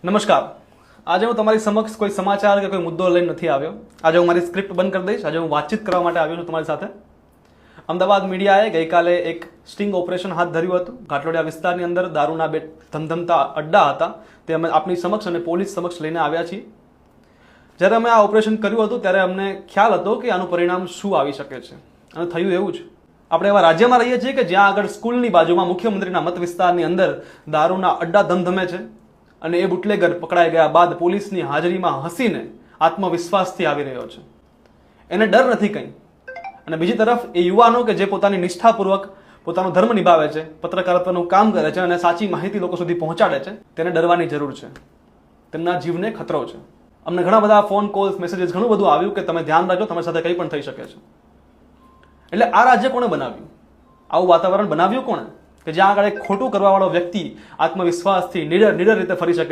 નમસ્કાર. આજે હું તમારી સમક્ષ કોઈ સમાચાર કે કોઈ મુદ્દો લઈને નથી આવ્યો. આજે હું મારી સ્ક્રિપ્ટ બંધ કરી દઈશ. આજે હું વાતચીત કરવા માટે આવ્યો છું તમારી સાથે. અમદાવાદ મીડિયાએ ગઈકાલે એક સ્ટિંગ ઓપરેશન હાથ ધર્યું હતું. ઘાટલોડિયા વિસ્તારની અંદર દારૂના બે ધમધમતા અડ્ડા હતા. તે અમે આપની સમક્ષ અને પોલીસ સમક્ષ લઈને આવ્યા છીએ. જ્યારે અમે આ ઓપરેશન કર્યું હતું ત્યારે અમને ખ્યાલ હતો કે આનું પરિણામ શું આવી શકે છે, અને થયું એવું જ. આપણે એવા રાજ્યમાં રહીએ છીએ કે જ્યાં આગળ સ્કૂલની બાજુમાં મુખ્યમંત્રીના મત વિસ્તારની અંદર દારૂના અડ્ડા ધમધમે છે, અને એ બુટલેગર પકડાઈ ગયા બાદ પોલીસની હાજરીમાં હસીને આત્મવિશ્વાસથી આવી રહ્યો છે. એને ડર નથી કંઈ. અને બીજી તરફ એ યુવાનો કે જે પોતાની નિષ્ઠાપૂર્વક પોતાનો ધર્મ નિભાવે છે, પત્રકારત્વનું કામ કરે છે અને સાચી માહિતી લોકો સુધી પહોંચાડે છે, તેને ડરવાની જરૂર છે. તેમના જીવને ખતરો છે. અમને ઘણા બધા ફોન કોલ્સ, મેસેજીસ ઘણું બધું આવ્યું કે તમે ધ્યાન રાખજો, તમારી સાથે કંઈ પણ થઈ શકે છે. એટલે આ રાજ્ય કોણે બનાવ્યું? આવું વાતાવરણ બનાવ્યું કોણે કે જ્યાં આગળ એક ખોટું કરવાવાળો વ્યક્તિ આત્મવિશ્વાસથી નિડર રીતે ફરી શકે?